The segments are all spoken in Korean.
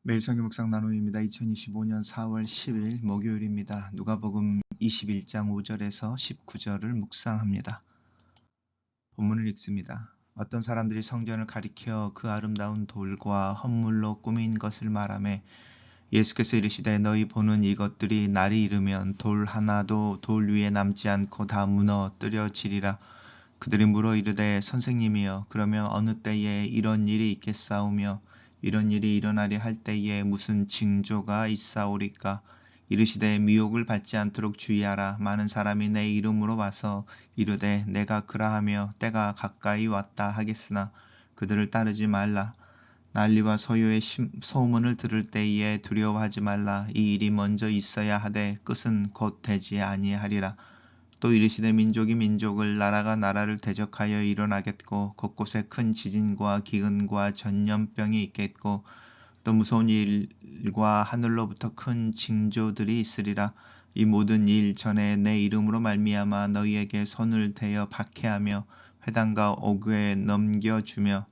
매일 성경 묵상 나눔입니다. 2025년 4월 10일 목요일입니다. 누가복음 21장 5절에서 19절을 묵상합니다. 본문을 읽습니다. 어떤 사람들이 성전을 가리켜 그 아름다운 돌과 헌물로 꾸민 것을 말하매 예수께서 이르시되 너희 보는 이것들이 날이 이르면 돌 하나도 돌 위에 남지 않고 다 무너뜨려지리라. 그들이 물어 이르되 선생님이여 그러면 어느 때에 이런 일이 있겠사오며 이런 일이 일어나려 할 때에 무슨 징조가 있사오리까? 이르시되 미혹을 받지 않도록 주의하라. 많은 사람이 내 이름으로 와서 이르되 내가 그라하며 때가 가까이 왔다 하겠으나 그들을 따르지 말라. 난리와 소요의 소문을 들을 때에 두려워하지 말라. 이 일이 먼저 있어야 하되 끝은 곧 되지 아니하리라. 또 이르시되 민족이 민족을 나라가 나라를 대적하여 일어나겠고 곳곳에 큰 지진과 기근과 전염병이 있겠고 또 무서운 일과 하늘로부터 큰 징조들이 있으리라. 이 모든 일 전에 내 이름으로 말미암아 너희에게 손을 대어 박해하며 회당과 옥에 넘겨주며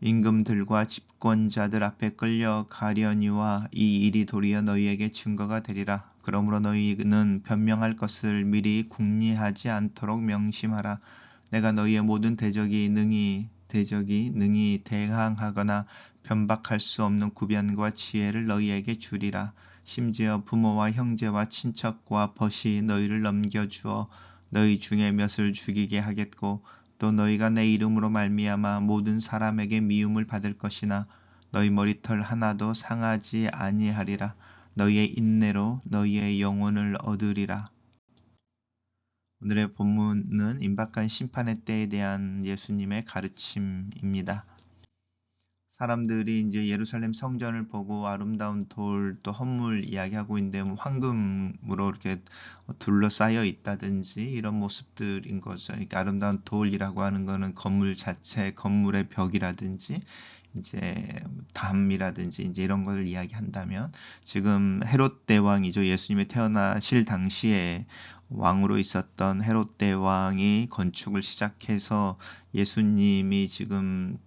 임금들과 집권자들 앞에 끌려가려니와 이 일이 도리어 너희에게 증거가 되리라. 그러므로 너희는 변명할 것을 미리 궁리하지 않도록 명심하라. 내가 너희의 모든 대적이 능히 대항하거나 변박할 수 없는 구변과 지혜를 너희에게 주리라. 심지어 부모와 형제와 친척과 벗이 너희를 넘겨주어 너희 중에 몇을 죽이게 하겠고 또 너희가 내 이름으로 말미암아 모든 사람에게 미움을 받을 것이나 너희 머리털 하나도 상하지 아니하리라. 너희의 인내로 너희의 영혼을 얻으리라. 오늘의 본문은 임박한 심판의 때에 대한 예수님의 가르침입니다. 사람들이 이제 예루살렘 성전을 보고 아름다운 돌 또 헌물 이야기하고 있는데 황금으로 이렇게 둘러싸여 있다든지 이런 모습들인 거죠. 그러니까 아름다운 돌이라고 하는 거는 건물 자체, 건물의 벽이라든지 이제 담이라든지 이제 이런 걸 이야기한다면 지금 헤롯 대왕이죠. 예수님이 태어나실 당시에 왕으로 있었던 헤롯 대왕이 건축을 시작해서 예수님이 지금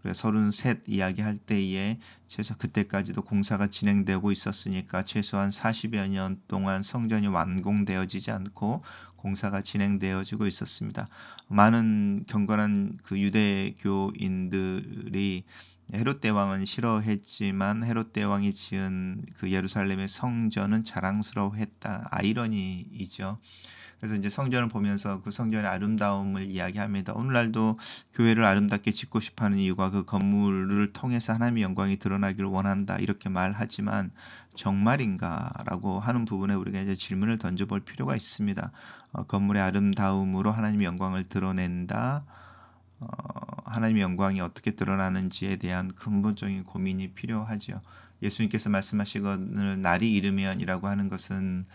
33 이야기할 때에 최소 그때까지도 공사가 진행되고 있었으니까 최소한 40여 년 동안 성전이 완공되어지지 않고 공사가 진행되어지고 있었습니다. 많은 경건한 그 유대교인들이 헤롯 대왕은 싫어했지만 헤롯 대왕이 지은 그 예루살렘의 성전은 자랑스러워했다. 아이러니이죠. 그래서 이제 성전을 보면서 그 성전의 아름다움을 이야기합니다. 오늘날도 교회를 아름답게 짓고 싶어하는 이유가 그 건물을 통해서 하나님의 영광이 드러나기를 원한다 이렇게 말하지만 정말인가라고 하는 부분에 우리가 이제 질문을 던져볼 필요가 있습니다. 건물의 아름다움으로 하나님의 영광을 드러낸다. 하나님의 영광이 어떻게 드러나는지에 대한 근본적인 고민이 필요하죠. 예수님께서 말씀하시거늘 날이 이르면이라고 하는 것은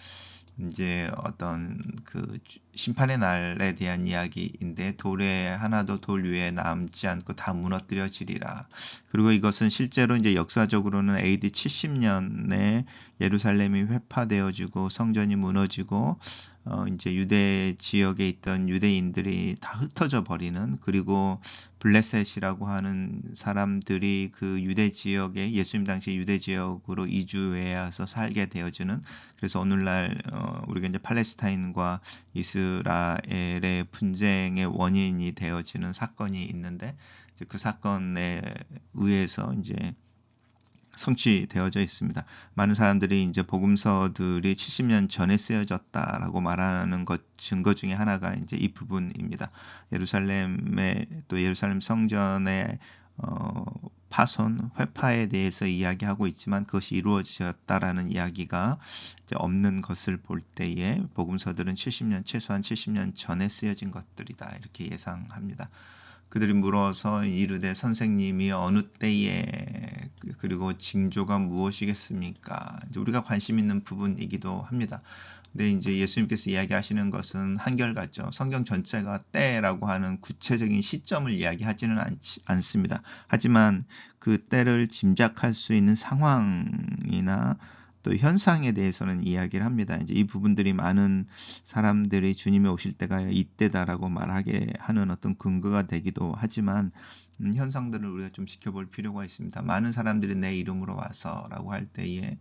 이제 어떤 그 심판의 날에 대한 이야기인데 돌에 하나도 돌 위에 남지 않고 다 무너뜨려지리라. 그리고 이것은 실제로 이제 역사적으로는 AD 70년에 예루살렘이 회파되어지고 성전이 무너지고 이제 유대 지역에 있던 유대인들이 다 흩어져 버리는 그리고 블레셋이라고 하는 사람들이 그 유대 지역에 예수님 당시 유대 지역으로 이주해서 살게 되어지는 그래서 오늘날 우리가 이제 팔레스타인과 이스라엘의 분쟁의 원인이 되어지는 사건이 있는데 이제 그 사건에 의해서 이제 성취되어져 있습니다. 많은 사람들이 이제 복음서들이 70년 전에 쓰여졌다라고 말하는 것 증거 중에 하나가 이제 이 부분입니다. 예루살렘 성전의 파손, 회파에 대해서 이야기하고 있지만 그것이 이루어졌다라는 이야기가 이제 없는 것을 볼 때에 복음서들은 최소한 70년 전에 쓰여진 것들이다 이렇게 예상합니다. 그들이 물어서 이르되 선생님이 어느 때에 그리고 징조가 무엇이겠습니까? 이제 우리가 관심 있는 부분이기도 합니다. 근데 이제 예수님께서 이야기하시는 것은 한결같죠. 성경 전체가 때라고 하는 구체적인 시점을 이야기하지는 않습니다. 하지만 그 때를 짐작할 수 있는 상황이나 또 현상에 대해서는 이야기를 합니다. 이제 이 부분들이 많은 사람들이 주님이 오실 때가 이때다라고 말하게 하는 어떤 근거가 되기도 하지만 현상들을 우리가 좀 지켜볼 필요가 있습니다. 많은 사람들이 내 이름으로 와서라고 할 때에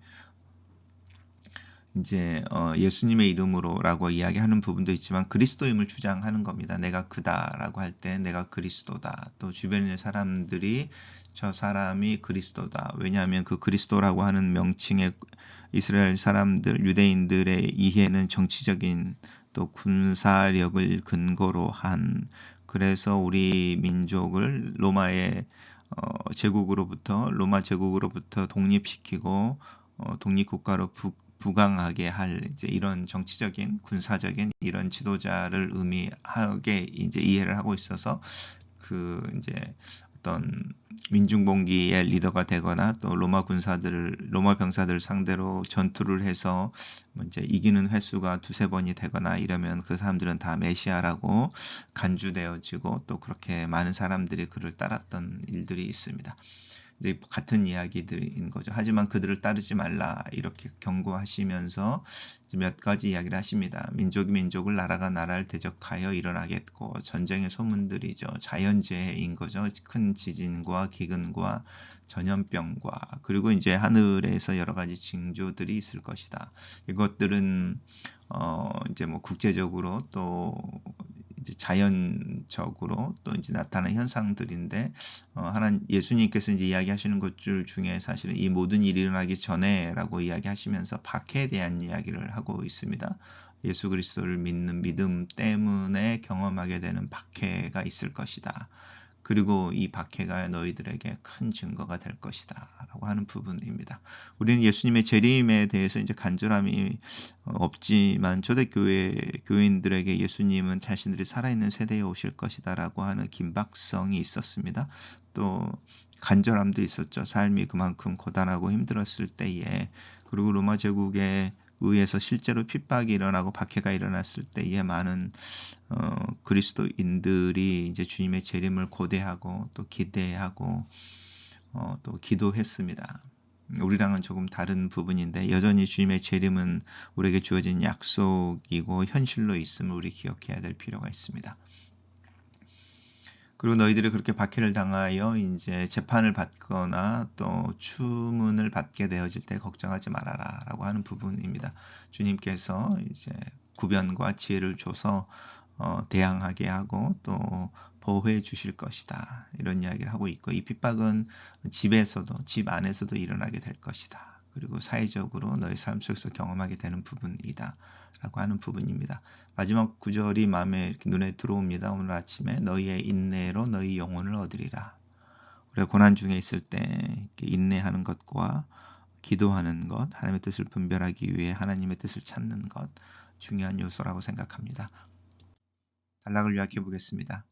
이제 예수님의 이름으로라고 이야기하는 부분도 있지만 그리스도임을 주장하는 겁니다. 내가 그다라고 할 때 내가 그리스도다. 또 주변에 있는 사람들이 저 사람이 그리스도다. 왜냐하면 그 그리스도라고 하는 명칭의 이스라엘 사람들, 유대인들의 이해는 정치적인 또 군사력을 근거로 한, 그래서 우리 민족을 로마 제국으로부터 독립시키고 독립국가로 부강하게 할 이제 이런 정치적인 군사적인 이런 지도자를 의미하게 이제 이해를 하고 있어서 그 이제 어떤 민중봉기의 리더가 되거나 또 로마 병사들 상대로 전투를 해서 이제 이기는 횟수가 두세 번이 되거나 이러면 그 사람들은 다 메시아라고 간주되어지고 또 그렇게 많은 사람들이 그를 따랐던 일들이 있습니다. 이제 같은 이야기들인 거죠. 하지만 그들을 따르지 말라 이렇게 경고하시면서 몇 가지 이야기를 하십니다. 민족이 민족을, 나라가 나라를 대적하여 일어나겠고, 전쟁의 소문들이죠. 자연재해인 거죠. 큰 지진과 기근과 전염병과, 그리고 이제 하늘에서 여러 가지 징조들이 있을 것이다. 이것들은 이제 뭐 국제적으로 또 이제 자연적으로 또 이제 나타나는 현상들인데, 예수님께서 이제 이야기하시는 것들 중에 사실은 이 모든 일이 일어나기 전에라고 이야기하시면서 박해에 대한 이야기를 하고 있습니다. 예수 그리스도를 믿는 믿음 때문에 경험하게 되는 박해가 있을 것이다. 그리고 이 박해가 너희들에게 큰 증거가 될 것이다 라고 하는 부분입니다. 우리는 예수님의 재림에 대해서 이제 간절함이 없지만 교인들에게 예수님은 자신들이 살아있는 세대에 오실 것이다 라고 하는 긴박성이 있었습니다. 또 간절함도 있었죠. 삶이 그만큼 고단하고 힘들었을 때에, 그리고 로마 제국에 의해서 실제로 핍박이 일어나고 박해가 일어났을 때에 많은 그리스도인들이 이제 주님의 재림을 고대하고 또 기대하고 또 기도했습니다. 우리랑은 조금 다른 부분인데 여전히 주님의 재림은 우리에게 주어진 약속이고 현실로 있음을 우리 기억해야 될 필요가 있습니다. 그리고 너희들이 그렇게 박해를 당하여 이제 재판을 받거나 또 추문을 받게 되어질 때 걱정하지 말아라 라고 하는 부분입니다. 주님께서 이제 구변과 지혜를 줘서 대항하게 하고 또 보호해 주실 것이다. 이런 이야기를 하고 있고, 이 핍박은 집 안에서도 일어나게 될 것이다. 그리고 사회적으로 너희 삶 속에서 경험하게 되는 부분이다. 라고 하는 부분입니다. 마지막 구절이 마음에 이렇게 눈에 들어옵니다. 오늘 아침에 너희의 인내로 너희 영혼을 얻으리라. 우리가 고난 중에 있을 때 이렇게 인내하는 것과 기도하는 것, 하나님의 뜻을 분별하기 위해 하나님의 뜻을 찾는 것, 중요한 요소라고 생각합니다. 단락을 요약해 보겠습니다.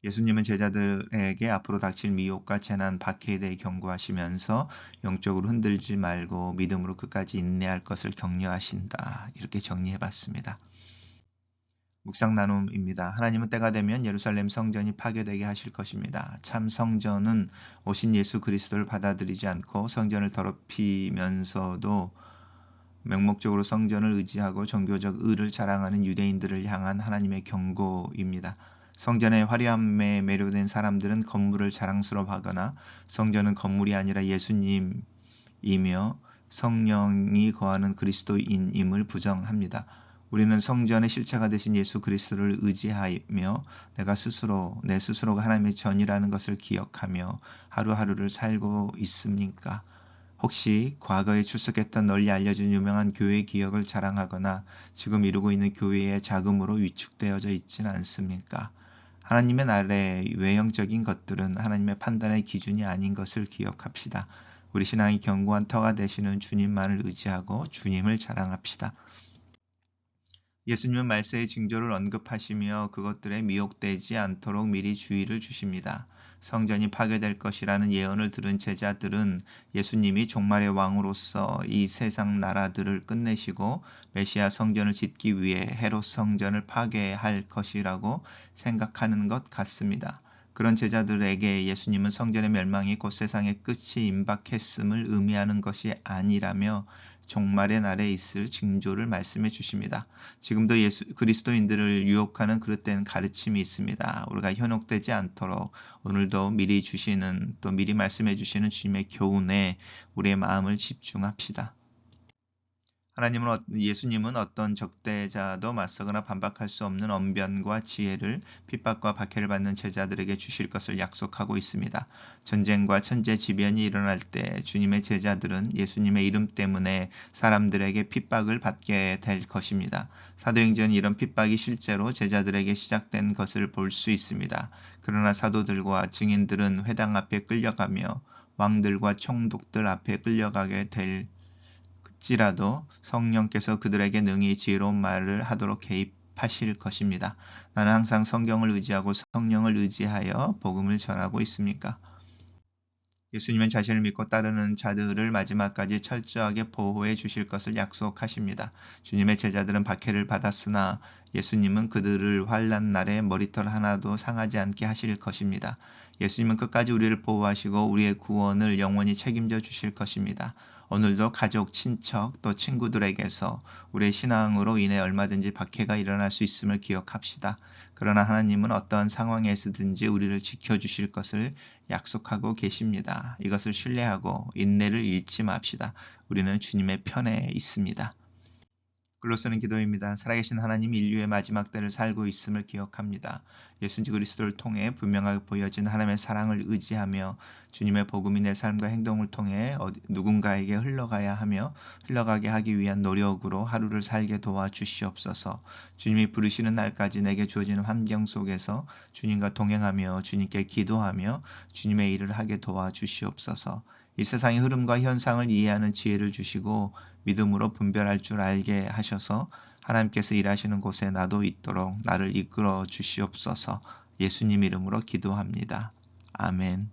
예수님은 제자들에게 앞으로 닥칠 미혹과 재난, 박해에 대해 경고하시면서 영적으로 흔들지 말고 믿음으로 끝까지 인내할 것을 격려하신다. 이렇게 정리해 봤습니다. 묵상 나눔입니다. 하나님은 때가 되면 예루살렘 성전이 파괴되게 하실 것입니다. 참 성전은 오신 예수 그리스도를 받아들이지 않고 성전을 더럽히면서도 명목적으로 성전을 의지하고 종교적 의를 자랑하는 유대인들을 향한 하나님의 경고입니다. 성전의 화려함에 매료된 사람들은 건물을 자랑스러워하거나 성전은 건물이 아니라 예수님이며 성령이 거하는 그리스도인임을 부정합니다. 우리는 성전의 실체가 되신 예수 그리스도를 의지하며 내 스스로가 하나님의 전이라는 것을 기억하며 하루하루를 살고 있습니까? 혹시 과거에 출석했던 널리 알려진 유명한 교회 기억을 자랑하거나 지금 이루고 있는 교회의 자금으로 위축되어져 있지는 않습니까? 하나님의 나라의 외형적인 것들은 하나님의 판단의 기준이 아닌 것을 기억합시다. 우리 신앙이 견고한 터가 되시는 주님만을 의지하고 주님을 자랑합시다. 예수님은 말세의 징조를 언급하시며 그것들에 미혹되지 않도록 미리 주의를 주십니다. 성전이 파괴될 것이라는 예언을 들은 제자들은 예수님이 종말의 왕으로서 이 세상 나라들을 끝내시고 메시아 성전을 짓기 위해 헤롯 성전을 파괴할 것이라고 생각하는 것 같습니다. 그런 제자들에게 예수님은 성전의 멸망이 곧 세상의 끝이 임박했음을 의미하는 것이 아니라며 종말의 날에 있을 징조를 말씀해 주십니다. 지금도 그리스도인들을 유혹하는 그릇된 가르침이 있습니다. 우리가 현혹되지 않도록 오늘도 미리 말씀해 주시는 주님의 교훈에 우리의 마음을 집중합시다. 예수님은 어떤 적대자도 맞서거나 반박할 수 없는 언변과 지혜를 핍박과 박해를 받는 제자들에게 주실 것을 약속하고 있습니다. 전쟁과 천재지변이 일어날 때 주님의 제자들은 예수님의 이름 때문에 사람들에게 핍박을 받게 될 것입니다. 사도행전은 이런 핍박이 실제로 제자들에게 시작된 것을 볼 수 있습니다. 그러나 사도들과 증인들은 회당 앞에 끌려가며 왕들과 총독들 앞에 끌려가게 될지라도 성령께서 그들에게 능히 지혜로운 말을 하도록 개입하실 것입니다. 나는 항상 성경을 의지하고 성령을 의지하여 복음을 전하고 있습니까? 예수님은 자신을 믿고 따르는 자들을 마지막까지 철저하게 보호해 주실 것을 약속하십니다. 주님의 제자들은 박해를 받았으나 예수님은 그들을 환난 날에 머리털 하나도 상하지 않게 하실 것입니다. 예수님은 끝까지 우리를 보호하시고 우리의 구원을 영원히 책임져 주실 것입니다. 오늘도 가족, 친척, 또 친구들에게서 우리의 신앙으로 인해 얼마든지 박해가 일어날 수 있음을 기억합시다. 그러나 하나님은 어떠한 상황에서든지 우리를 지켜주실 것을 약속하고 계십니다. 이것을 신뢰하고 인내를 잃지 맙시다. 우리는 주님의 편에 있습니다. 글로 쓰는 기도입니다. 살아계신 하나님 인류의 마지막 때를 살고 있음을 기억합니다. 예수 그리스도를 통해 분명하게 보여진 하나님의 사랑을 의지하며 주님의 복음이 내 삶과 행동을 통해 누군가에게 흘러가게 하기 위한 노력으로 하루를 살게 도와주시옵소서. 주님이 부르시는 날까지 내게 주어지는 환경 속에서 주님과 동행하며 주님께 기도하며 주님의 일을 하게 도와주시옵소서. 이 세상의 흐름과 현상을 이해하는 지혜를 주시고 믿음으로 분별할 줄 알게 하셔서 하나님께서 일하시는 곳에 나도 있도록 나를 이끌어 주시옵소서. 예수님 이름으로 기도합니다. 아멘.